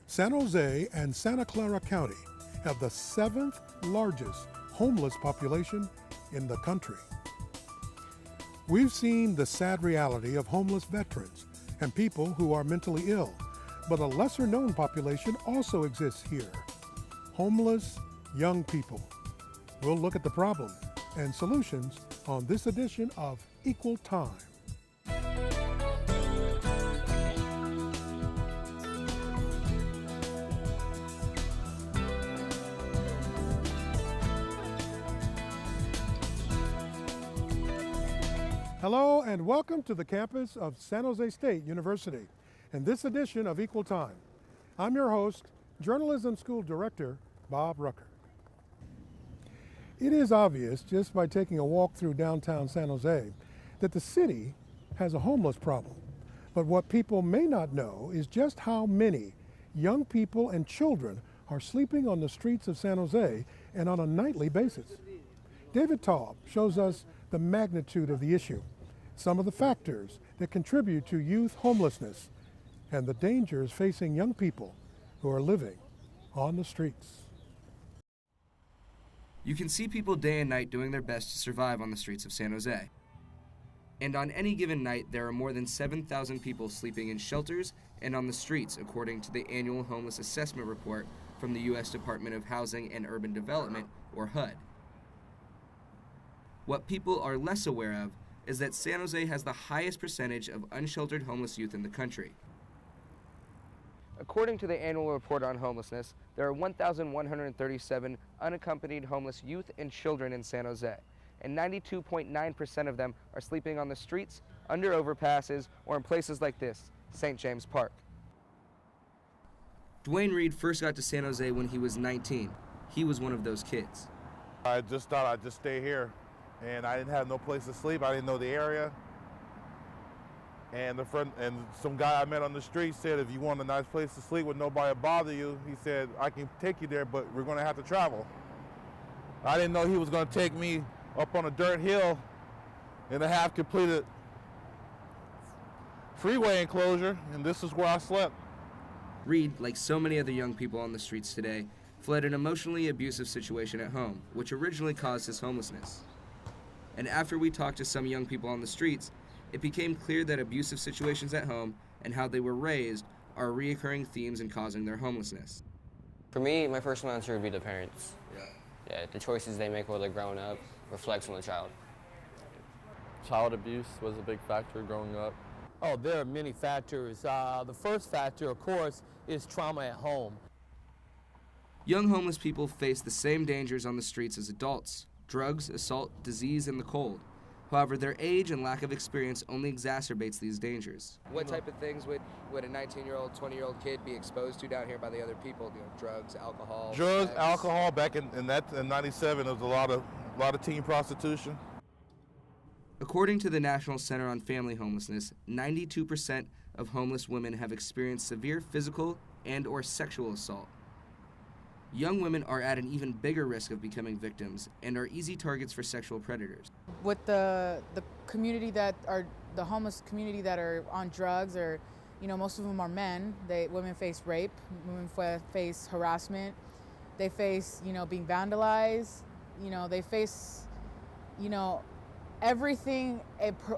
San Jose and Santa Clara County have the 7th largest homeless population in the country. We've seen the sad reality of homeless veterans and people who are mentally ill, but a lesser known population also exists here: homeless young people. We'll look at the problem and solutions on this edition of Equal Time. Hello and welcome to the campus of San Jose State University in this edition of Equal Time. I'm your host, Journalism School Director Bob Rucker. It is obvious just by taking a walk through downtown San Jose that the city has a homeless problem. But what people may not know is just how many young people and children are sleeping on the streets of San Jose and on a nightly basis. David Taub shows us the magnitude of the issue, some of the factors that contribute to youth homelessness, and the dangers facing young people who are living on the streets. You can see people day and night doing their best to survive on the streets of San Jose. And on any given night, there are more than 7,000 people sleeping in shelters and on the streets, according to the annual Homeless Assessment Report from the U.S. Department of Housing and Urban Development, or HUD. What people are less aware of is that San Jose has the highest percentage of unsheltered homeless youth in the country. According to the annual report on homelessness, there are 1,137 unaccompanied homeless youth and children in San Jose, and 92.9% of them are sleeping on the streets, under overpasses, or in places like this, St. James Park. Dwayne Reed first got to San Jose when he was 19. He was one of those kids. I just thought I'd just stay here, and I didn't have no place to sleep. I didn't know the area. And some guy I met on the street said, if you want a nice place to sleep with nobody bother you, he said, I can take you there, but we're going to have to travel. I didn't know he was going to take me up on a dirt hill in a half-completed freeway enclosure, and this is where I slept. Reed, like so many other young people on the streets today, fled an emotionally abusive situation at home, which originally caused his homelessness. And after we talked to some young people on the streets, it became clear that abusive situations at home and how they were raised are reoccurring themes in causing their homelessness. For me, my first answer would be the parents. Yeah, the choices they make while they're growing up reflects on the child. Child abuse was a big factor growing up. Oh, there are many factors. The first factor, of course, is trauma at home. Young homeless people face the same dangers on the streets as adults: drugs, assault, disease, and the cold. However, their age and lack of experience only exacerbates these dangers. What type of things would a 19-year-old, 20-year-old kid be exposed to down here by the other people? You know, drugs, alcohol? Drugs, sex? alcohol. Back in 97, there was a lot of teen prostitution. According to the National Center on Family Homelessness, 92% of homeless women have experienced severe physical and/or sexual assault. Young women are at an even bigger risk of becoming victims and are easy targets for sexual predators. With the community that are the homeless community that are on drugs, or most of them are men. Women face rape, women face harassment, they face being vandalized, they face everything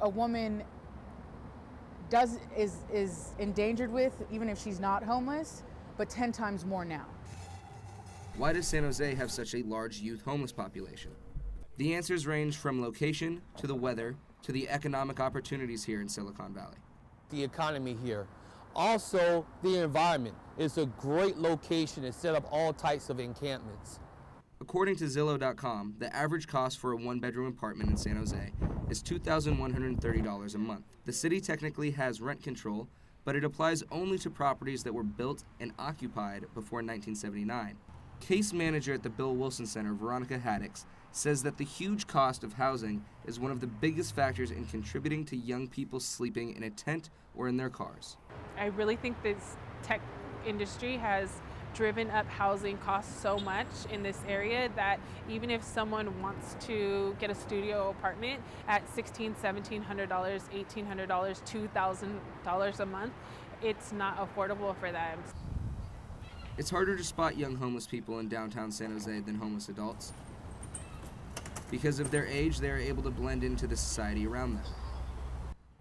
a woman does is endangered with, even if she's not homeless, but 10 times more now. Why does San Jose have such a large youth homeless population? The answers range from location to the weather to the economic opportunities here in Silicon Valley. The economy here. Also, the environment is a great location to set up all types of encampments. According to Zillow.com, the average cost for a one-bedroom apartment in San Jose is $2,130 a month. The city technically has rent control, but it applies only to properties that were built and occupied before 1979. Case manager at the Bill Wilson Center, Veronica Haddix, says that the huge cost of housing is one of the biggest factors in contributing to young people sleeping in a tent or in their cars. I really think this tech industry has driven up housing costs so much in this area that even if someone wants to get a studio apartment at $1,600, $1,700, $1,800, $2,000 a month, it's not affordable for them. It's harder to spot young homeless people in downtown San Jose than homeless adults. Because of their age, they are able to blend into the society around them.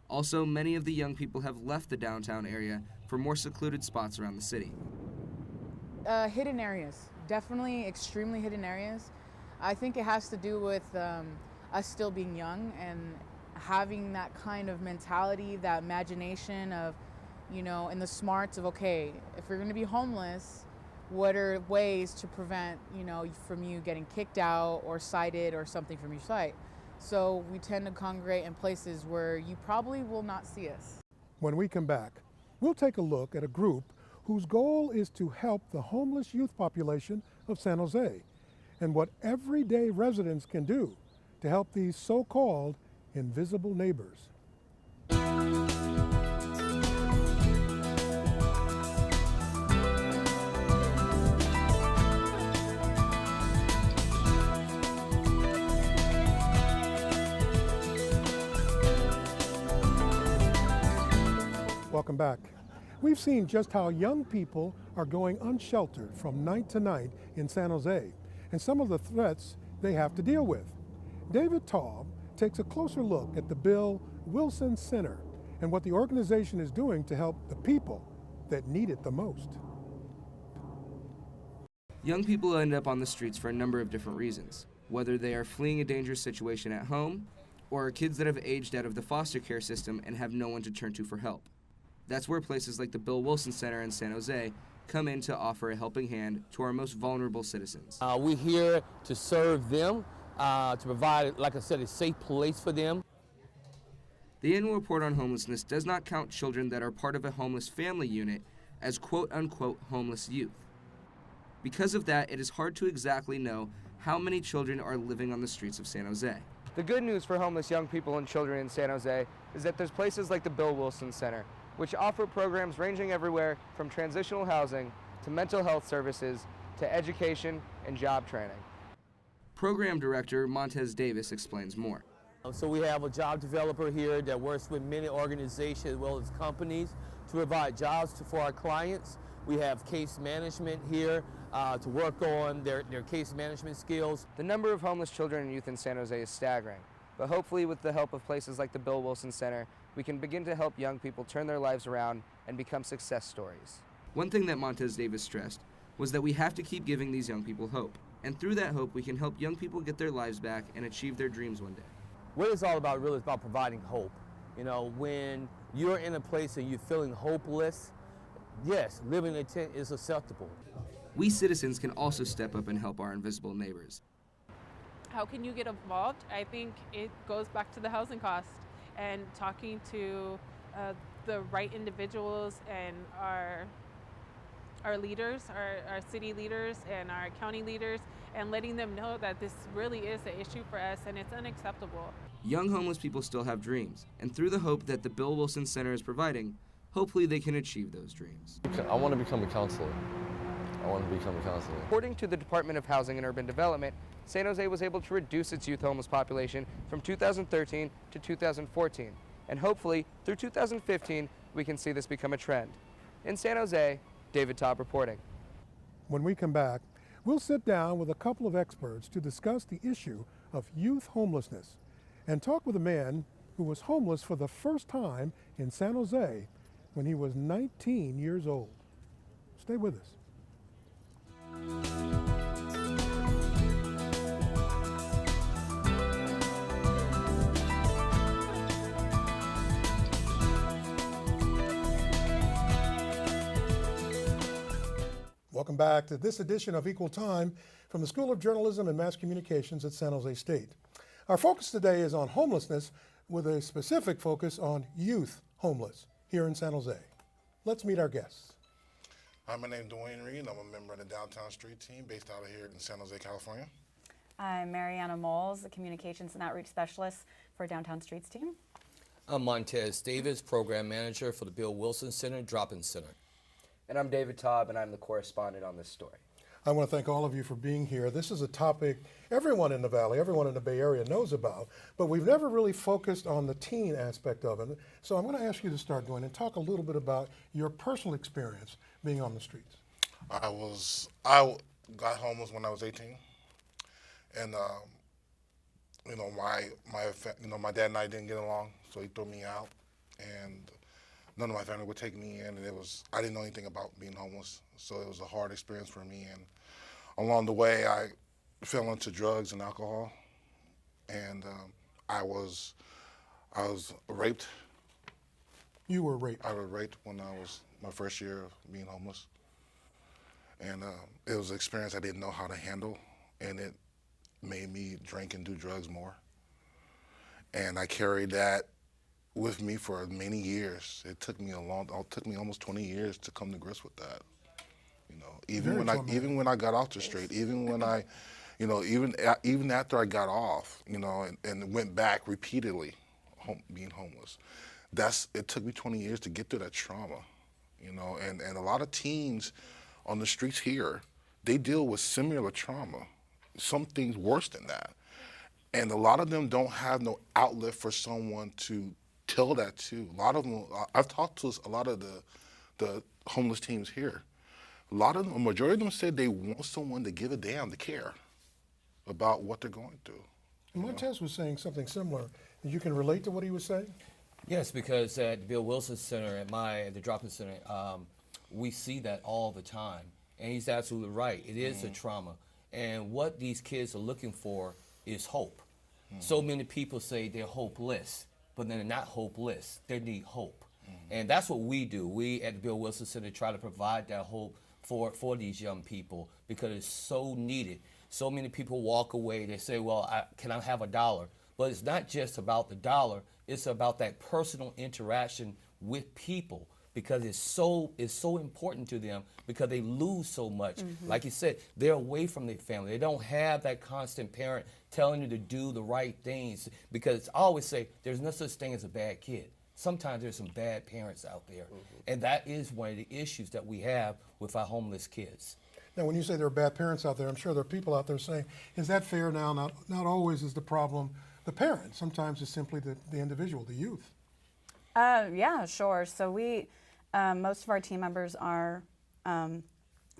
Also, many of the young people have left the downtown area for more secluded spots around the city. Hidden areas, definitely extremely hidden areas. I think it has to do with us still being young and having that kind of mentality, that imagination of, you know, and the smarts of, okay, if you're going to be homeless, what are ways to prevent, you know, from you getting kicked out or cited or something from your site? So we tend to congregate in places where you probably will not see us. When we come back, we'll take a look at a group whose goal is to help the homeless youth population of San Jose and what everyday residents can do to help these so-called invisible neighbors. Welcome back. We've seen just how young people are going unsheltered from night to night in San Jose and some of the threats they have to deal with. David Taub takes a closer look at the Bill Wilson Center and what the organization is doing to help the people that need it the most. Young people end up on the streets for a number of different reasons, whether they are fleeing a dangerous situation at home or are kids that have aged out of the foster care system and have no one to turn to for help. That's where places like the Bill Wilson Center in San Jose come in to offer a helping hand to our most vulnerable citizens. We're here to serve them, to provide, like I said, a safe place for them. The annual report on homelessness does not count children that are part of a homeless family unit as quote-unquote homeless youth. Because of that, it is hard to exactly know how many children are living on the streets of San Jose. The good news for homeless young people and children in San Jose is that there's places like the Bill Wilson Center, which offer programs ranging everywhere from transitional housing to mental health services to education and job training. Program Director Montez explains more. So we have a job developer here that works with many organizations as well as companies to provide jobs for our clients. We have case management here to work on their case management skills. The number of homeless children and youth in San Jose is staggering, but hopefully with the help of places like the Bill Wilson Center, we can begin to help young people turn their lives around and become success stories. One thing that Montez stressed was that we have to keep giving these young people hope. And through that hope, we can help young people get their lives back and achieve their dreams one day. What it's all about really is about providing hope. You know, when you're in a place and you're feeling hopeless, yes, living in a tent is acceptable. We citizens can also step up and help our invisible neighbors. How can you get involved? I think it goes back to the housing cost and talking to the right individuals and our leaders, our city leaders and our county leaders, and letting them know that this really is an issue for us and it's unacceptable. Young homeless people still have dreams, and through the hope that the Bill Wilson Center is providing, hopefully they can achieve those dreams. I want to become a counselor. According to the Department of Housing and Urban Development, San Jose was able to reduce its youth homeless population from 2013 to 2014, and hopefully through 2015 we can see this become a trend. In San Jose, David Taub reporting. When we come back, we'll sit down with a couple of experts to discuss the issue of youth homelessness and talk with a man who was homeless for the first time in San Jose when he was 19 years old. Stay with us. Welcome back to this edition of Equal Time from the School of Journalism and Mass Communications at San Jose State. Our focus today is on homelessness with a specific focus on youth homeless here in San Jose. Let's meet our guests. Hi, my name is Dwayne and I'm a member of the Downtown Street Team based out of here in San Jose, California. I'm Marriana, the Communications and Outreach Specialist for Downtown Streets Team. I'm Montez, Program Manager for the Bill Wilson Center Drop-In Center. And I'm David Taub, and I'm the correspondent on this story. I want to thank all of you for being here. This is a topic everyone in the Valley, everyone in the Bay Area knows about, but we've never really focused on the teen aspect of it. So I'm going to ask you to start, Dwayne, and talk a little bit about your personal experience being on the streets. got homeless when I was 18, and my dad and I didn't get along, so he threw me out, and none of my family would take me in, and I didn't know anything about being homeless, so it was a hard experience for me. And along the way, I fell into drugs and alcohol, and I was raped. You were raped. I was raped when I was my first year of being homeless, and it was an experience I didn't know how to handle, and it made me drink and do drugs more. And I carried that with me for many years. It took me almost 20 years to come to grips with that. You know, even when I got off the street, even when I, even after I got off, and went back repeatedly, being homeless. It took me 20 years to get through that trauma, and a lot of teens on the streets here, they deal with similar trauma, some things worse than that. And a lot of them don't have no outlet for someone to tell that to. A lot of them, I've talked to a lot of the homeless teams here. A majority of them said they want someone to give a damn, to care about what they're going through. And Montez was saying something similar. You can relate to what he was saying? Yes, because at the Bill Wilson Center, at the drop-in center, we see that all the time. And he's absolutely right. It is a trauma. And what these kids are looking for is hope. So many people say they're hopeless, but they're not hopeless. They need hope. And that's what we do. We at the Bill Wilson Center try to provide that hope for these young people because it's so needed. So many people walk away, they say, well, can I have $1? But it's not just about the dollar, it's about that personal interaction with people because it's so important to them because they lose so much. Like you said, they're away from their family. They don't have that constant parent telling you to do the right things because I always say there's no such thing as a bad kid. Sometimes there's some bad parents out there. And that is one of the issues that we have with our homeless kids. Now, when you say there are bad parents out there, I'm sure there are people out there saying, is that fair now? Not always is the problem the parent. Sometimes it's simply the individual, the youth. Yeah, sure. So we, most of our team members are, they're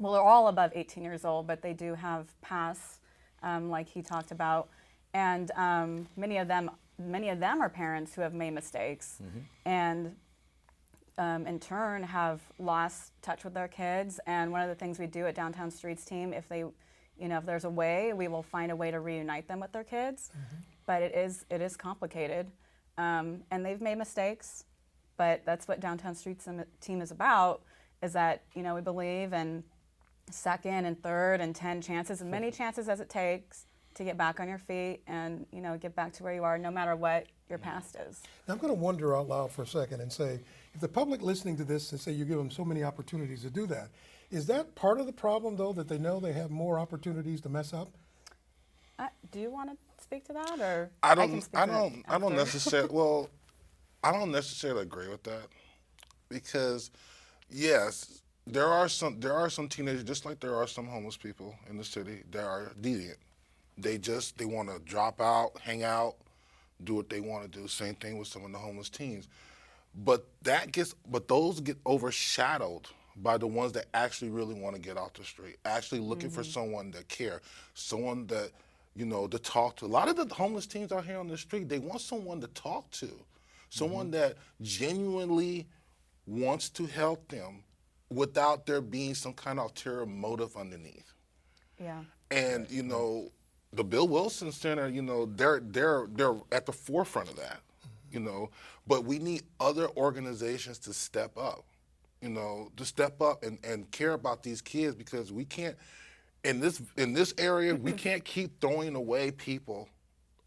all above 18 years old, but they do have pass, like he talked about. And many of them are parents who have made mistakes and in turn have lost touch with their kids. And one of the things we do at Downtown Streets team, if there's a way, we will find a way to reunite them with their kids. But it is complicated. And they've made mistakes, but that's what Downtown Streets team is about, is that, we believe in second and third and 10 chances, as many chances as it takes to get back on your feet and, get back to where you are no matter what your past is. Now, I'm going to wonder out loud for a second and say, if the public listening to this and say you give them so many opportunities to do that, is that part of the problem, though, that they know they have more opportunities to mess up? Do you want to speak to that, or I don't necessarily agree with that because, yes, there are some teenagers, just like there are some homeless people in the city that are deviant. They want to drop out, hang out, do what they want to do. Same thing with some of the homeless teens. But those get overshadowed by the ones that actually really want to get off the street, actually looking for someone that care, someone that, to talk to. A lot of the homeless teens out here on the street, they want someone to talk to, someone that genuinely wants to help them without there being some kind of ulterior motive underneath. Yeah. And, the Bill Wilson Center, they're at the forefront of that, but we need other organizations to step up, and care about these kids because we can't, in this area, we can't keep throwing away people,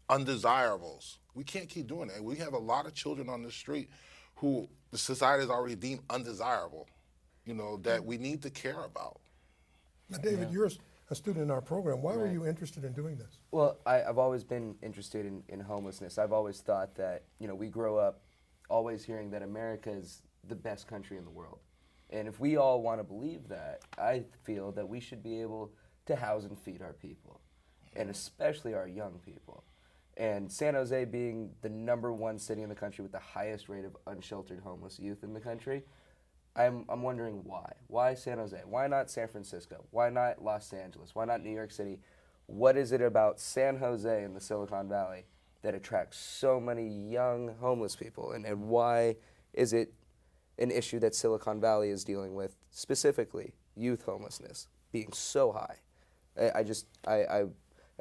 undesirables. We can't keep doing that. We have a lot of children on the street who the society has already deemed undesirable, that we need to care about. Now, David, you're a student in our program. Why were you interested in doing this? Well, I've always been interested in homelessness. I've always thought that, we grow up always hearing that America is the best country in the world. And if we all want to believe that, I feel that we should be able to house and feed our people, and especially our young people. And San Jose being the #1 city in the country with the highest rate of unsheltered homeless youth in the country, I'm wondering why. Why San Jose? Why not San Francisco? Why not Los Angeles? Why not New York City? What is it about San Jose in the Silicon Valley that attracts so many young homeless people? And why is it an issue that Silicon Valley is dealing with, specifically youth homelessness being so high?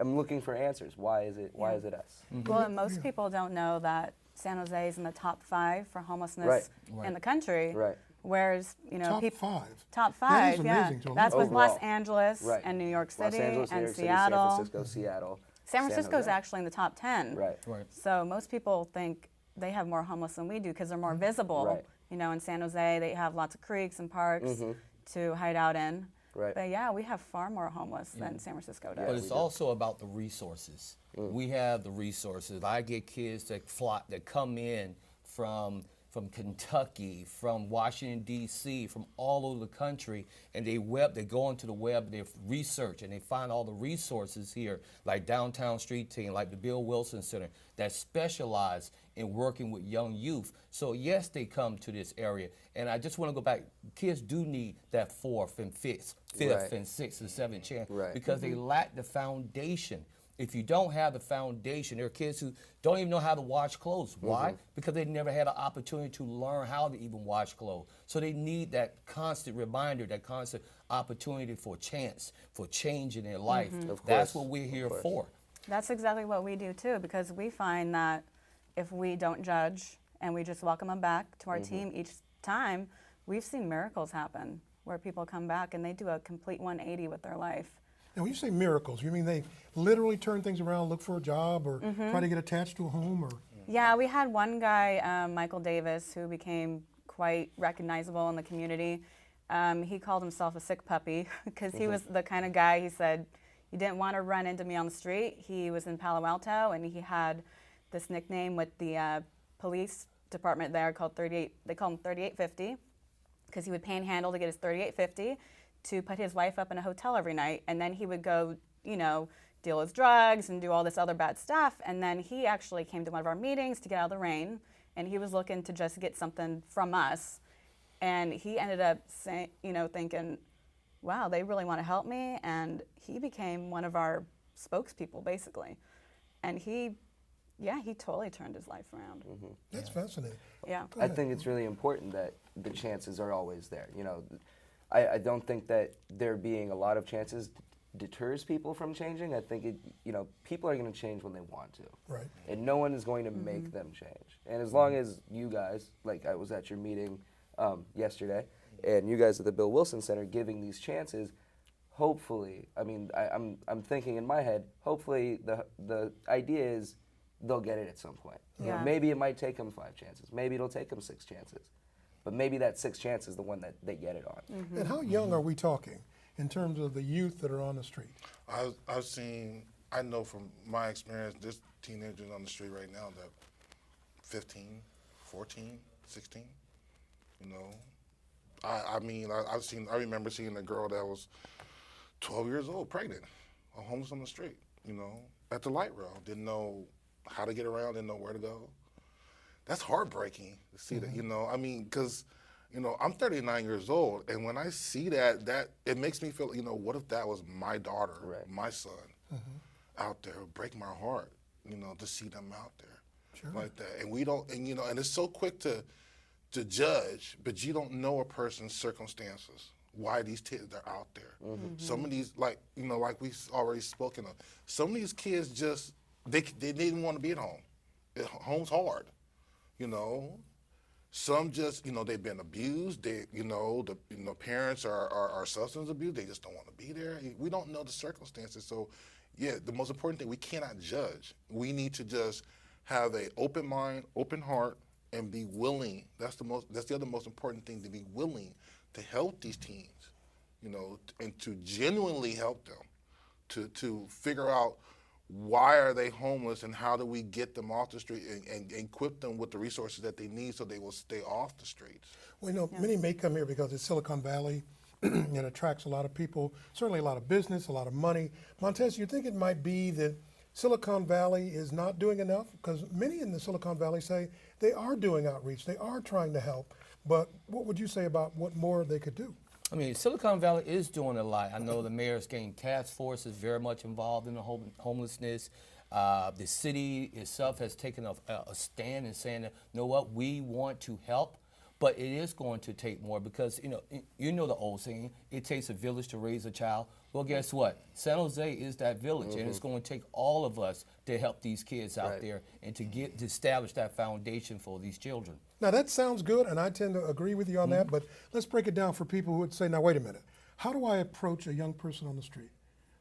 I'm looking for answers. Why is it us? Well, and most people don't know that San Jose is in the top 5 for homelessness in the country. Right. Whereas, Top 5. Top 5, That is yeah. amazing to That's with overall. Los Angeles Right. and New York Los City Angeles, New and York City, Seattle. San Francisco, Seattle. San Francisco is Jose. actually in the top 10. Right. So most people think they have more homeless than we do because they're more visible. Right. You know, in San Jose, they have lots of creeks and parks to hide out in. Right. But yeah, we have far more homeless than San Francisco does. But it's also about the resources. We have the resources. I get kids that come in from Kentucky, from Washington, D.C., from all over the country, and they go onto the web, they research, and they find all the resources here, like Downtown Street Team, like the Bill Wilson Center, that specialize in working with young youth. So yes, they come to this area. And I just want to go back, kids do need that fourth and fifth and sixth and seventh chance because they lack the foundation. If you don't have the foundation, there are kids who don't even know how to wash clothes. Why? Because they never had an opportunity to learn how to even wash clothes. So they need that constant reminder, that constant opportunity for chance, for change in their life. That's what we're here for. That's exactly what we do too, because we find that if we don't judge and we just welcome them back to our team each time, we've seen miracles happen where people come back and they do a complete 180 with their life. Now, when you say miracles, you mean they literally turn things around, look for a job, or try to get attached to a home, or? Yeah, we had one guy, Michael Davis, who became quite recognizable in the community. He called himself a sick puppy because he was the kind of guy, he said, he didn't want to run into me on the street. He was in Palo Alto, and he had this nickname with the police department there called 38, they call him 3850, because he would panhandle to get his 3850 to put his wife up in a hotel every night, and then he would go, you know, deal with drugs and do all this other bad stuff. And then he actually came to one of our meetings to get out of the rain, and he was looking to just get something from us. And he ended up saying, you know, thinking, wow, they really want to help me. And he became one of our spokespeople, basically. And he totally turned his life around. That's fascinating. Yeah. I think it's really important that the chances are always there. You know, I don't think that there being a lot of chances deters people from changing. I think people are going to change when they want to. Right. And no one is going to make them change. And as long as you guys, like I was at your meeting yesterday, and you guys at the Bill Wilson Center giving these chances, hopefully, I mean, I'm thinking in my head, hopefully the idea is they'll get it at some point. You know, maybe it might take them 5 chances. Maybe it'll take them 6 chances. But maybe that 6th chance is the one that they get it on. And how young are we talking in terms of the youth that are on the street? I know from my experience, there's teenagers on the street right now that 15, 14, 16, you know. I remember seeing a girl that was 12 years old, pregnant, homeless on the street, you know, at the light rail, didn't know how to get around, didn't know where to go. That's heartbreaking to see that, you know. I mean, because, you know, I'm 39 years old, and when I see that it makes me feel, you know, what if that was my daughter, my son, out there? It would break my heart, you know, to see them out there like that. And we don't, and you know, and it's so quick to judge, but you don't know a person's circumstances, why these kids are out there. Some of these, like, you know, like we've already spoken of, some of these kids just, they didn't want to be at home. Home's hard. You know, some just, you know, they've been abused. They, you know, the parents are substance abuse. They just don't want to be there. We don't know the circumstances. So, yeah, the most important thing, we cannot judge. We need to just have an open mind, open heart, and be willing. That's the other most important thing, to be willing to help these teens, you know, and to genuinely help them, to figure out why are they homeless and how do we get them off the street and equip them with the resources that they need so they will stay off the streets. Well, you know, many may come here because it's Silicon Valley. It attracts a lot of people, certainly a lot of business, a lot of money. Montez, you think it might be that Silicon Valley is not doing enough? Because many in the Silicon Valley say they are doing outreach, they are trying to help, but what would you say about what more they could do? I mean, Silicon Valley is doing a lot. I know the mayor's getting task force is very much involved in the homelessness. The city itself has taken a stand and saying that, you know what, we want to help, but it is going to take more because, you know the old saying, it takes a village to raise a child. Well, guess what? San Jose is that village, and it's going to take all of us to help these kids out there and to establish that foundation for these children. Now that sounds good, and I tend to agree with you on that, but let's break it down for people who would say, now wait a minute, how do I approach a young person on the street?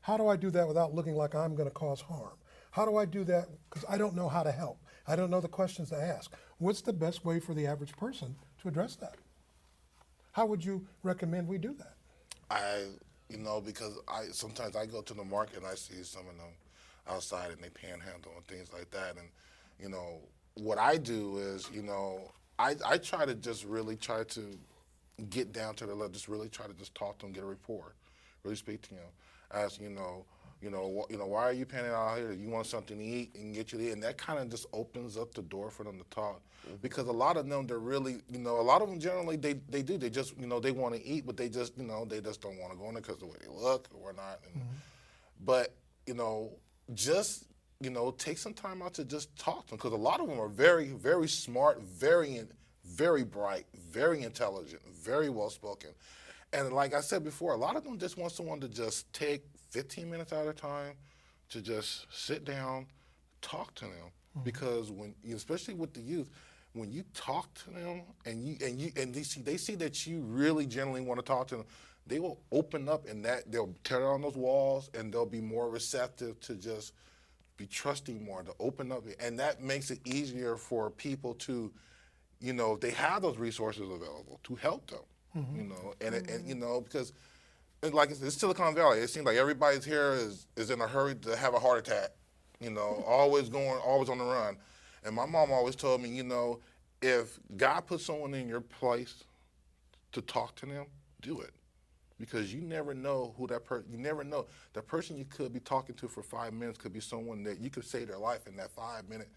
How do I do that without looking like I'm going to cause harm? How do I do that? Because I don't know how to help. I don't know the questions to ask. What's the best way for the average person to address that? How would you recommend we do that? Because sometimes I go to the market and I see some of them outside and they panhandle and things like that. And, what I do is, I try to just really try to get down to the level, just really try to just talk to them, get a rapport, really speak to them. Ask, why are you panning out here? You want something to eat and get you there, and that kind of just opens up the door for them to talk. Because a lot of them, they're really, a lot of them generally they do. They just, they want to eat, but they just, they just don't want to go in there because the way they look or whatnot. And, But just take some time out to just talk to them, because a lot of them are very, very smart, very bright, very intelligent, very well spoken. And like I said before, a lot of them just want someone to just take 15 minutes out of their time to just sit down, talk to them. Because especially with the youth, when you talk to them and they see that you really genuinely want to talk to them, they will open up, and that they'll tear down those walls, and they'll be more receptive to just be trusting more, to open up, and that makes it easier for people to, if they have those resources available, to help them. Because like it's Silicon Valley, it seems like everybody's here is in a hurry to have a heart attack, always on the run. And my mom always told me, if God puts someone in your place to talk to them, do it. Because you never know who that person, you never know. The person you could be talking to for 5 minutes could be someone that you could save their life in that 5-minute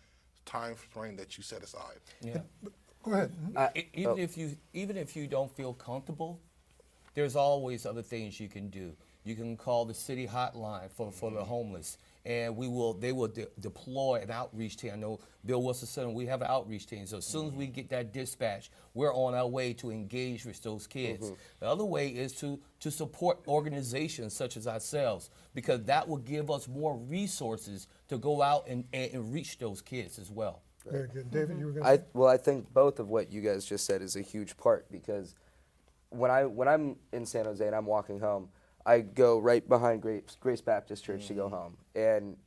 time frame that you set aside. Yeah. Go ahead. Even if you don't feel comfortable, there's always other things you can do. You can call the city hotline for the homeless, and they will deploy an outreach team. I know Bill Wilson said we have an outreach team. So as soon as we get that dispatch, we're on our way to engage with those kids. The other way is to support organizations such as ourselves, because that will give us more resources to go out and reach those kids as well. Very good. David, you were going to say? Well, I think both of what you guys just said is a huge part, because when I'm in San Jose and I'm walking home, I go right behind Grace Baptist Church to go home. And,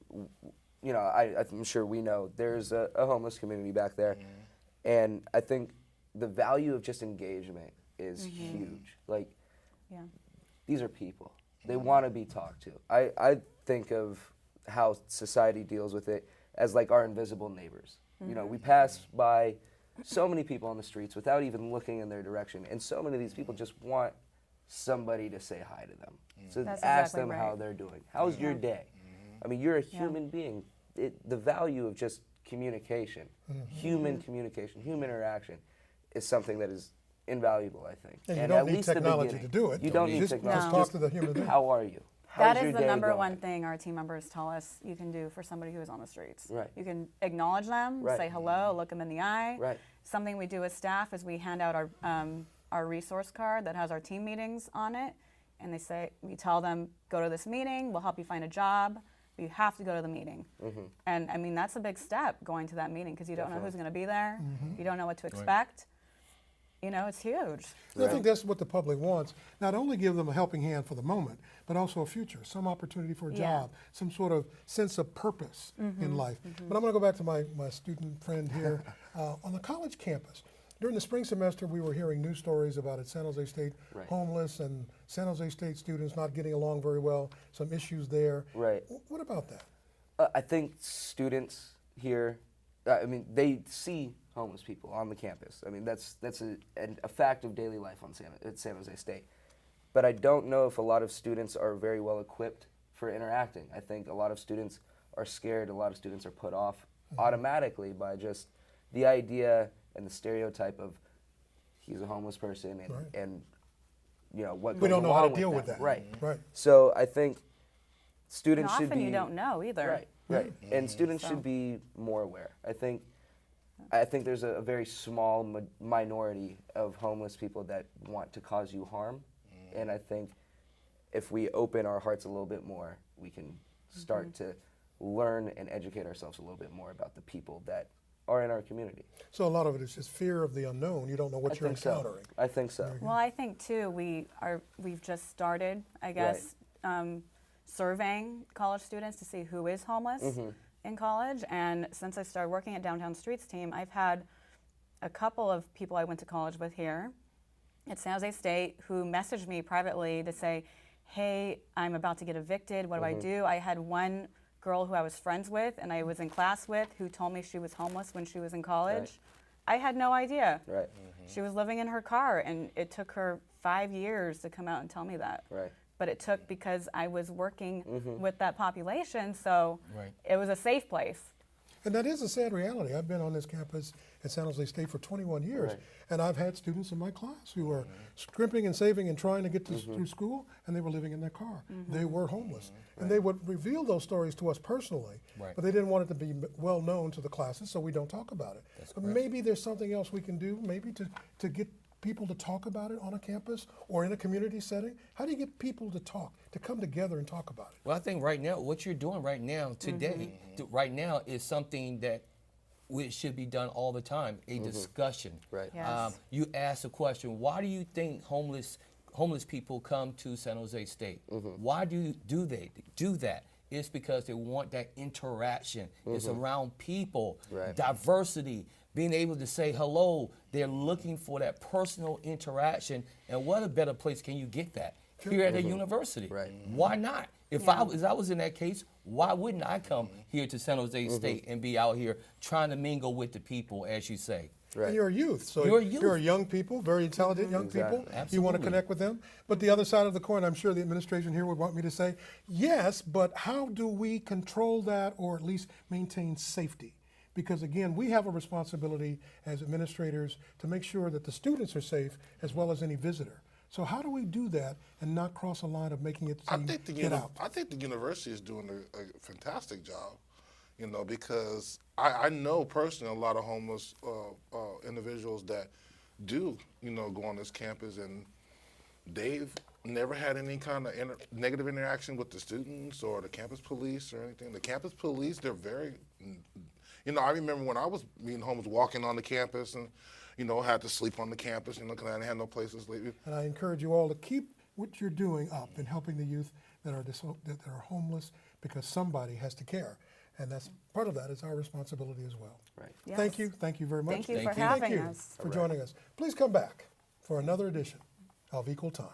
I'm sure we know there's a homeless community back there. And I think the value of just engagement is huge. Like, these are people. They want to be talked to. I think of how society deals with it as like our invisible neighbors. We pass by so many people on the streets without even looking in their direction. And so many of these people just want somebody to say hi to them. So ask them how they're doing. How's your day? I mean, you're a human being. The value of just communication, human communication, human interaction is something that is invaluable, I think. And you don't need technology to do it. You don't need technology. Just talk to the human being. How are you? That is the number one thing our team members tell us you can do for somebody who is on the streets. Right. You can acknowledge them, say hello, look them in the eye. Right. Something we do as staff is we hand out our resource card that has our team meetings on it, and we tell them, go to this meeting, we'll help you find a job, but you have to go to the meeting. And I mean, that's a big step, going to that meeting, because you don't know who's going to be there, you don't know what to expect. It's huge. I think that's what the public wants. Not only give them a helping hand for the moment, but also a future, some opportunity for a job, some sort of sense of purpose in life. But I'm going to go back to my student friend here. On the college campus, during the spring semester, we were hearing news stories about at San Jose State, homeless and San Jose State students not getting along very well, some issues there. Right. What about that? I think students here, they see homeless people on the campus. I mean, that's a fact of daily life at San Jose State. But I don't know if a lot of students are very well equipped for interacting. I think a lot of students are scared, a lot of students are put off automatically by just the idea and the stereotype of he's a homeless person, and, Right. and you know, what We goes don't know how to along deal with with that. Right. Right. So I think And students should often be you don't know either. Right, right. And students So- should be more aware. I think there's a very small minority of homeless people that want to cause you harm, and I think if we open our hearts a little bit more, we can start to learn and educate ourselves a little bit more about the people that are in our community. So a lot of it is just fear of the unknown. You don't know what I you're think so. encountering. I think so. Well, I think too we've just started, I guess, surveying college students to see who is homeless in college. And since I started working at Downtown Streets team, I've had a couple of people I went to college with here at San Jose State who messaged me privately to say, "Hey, I'm about to get evicted. What do I do?" I had one girl who I was friends with and I was in class with who told me she was homeless when she was in college. I had no idea. Right. She was living in her car, and it took her 5 years to come out and tell me that. Right. But it took because I was working with that population, so it was a safe place. And that is a sad reality. I've been on this campus at San Jose State for 21 years, Right. and I've had students in my class who were scrimping and saving and trying to get through school, and they were living in their car. They were homeless. And they would reveal those stories to us personally, but they didn't want it to be well known to the classes, so we don't talk about it. But maybe there's something else we can do, maybe to get people to talk about it on a campus or in a community setting. How do you get people to talk, to come together and talk about it? Well, I think right now, what you're doing right now, today, right now, is something that should be done all the time, a discussion. Right. Yes. You ask the question, why do you think homeless people come to San Jose State? Why do they do that? It's because they want that interaction. It's around people, Right. diversity, being able to say hello. They're looking for that personal interaction. And what a better place can you get that? Here at a university. Right. Why not? If I was in that case, why wouldn't I come here to San Jose State and be out here trying to mingle with the people, as you say? Right. And you're a youth, so You're a youth. you're young people, very intelligent young Exactly. people. You want to Absolutely. connect with them. But the other side of the coin, I'm sure the administration here would want me to say, yes, but how do we control that or at least maintain safety? Because again, we have a responsibility as administrators to make sure that the students are safe as well as any visitor. So how do we do that and not cross a line of making it seem get out? I think the university is doing a fantastic job, you know, because I know personally a lot of homeless individuals that do, you know, go on this campus, and they've never had any kind of negative interaction with the students or the campus police or anything. The campus police, they're very, you know, I remember when I was being homeless, walking on the campus and, you know, had to sleep on the campus, you know, because I didn't have no place to sleep. And I encourage you all to keep what you're doing up in helping the youth that are homeless, because somebody has to care. And that's part of that is our responsibility as well. Right. Yes. Thank you very much. Thank you for Thank you. having Thank you us. for joining us. Please come back for another edition of Equal Time.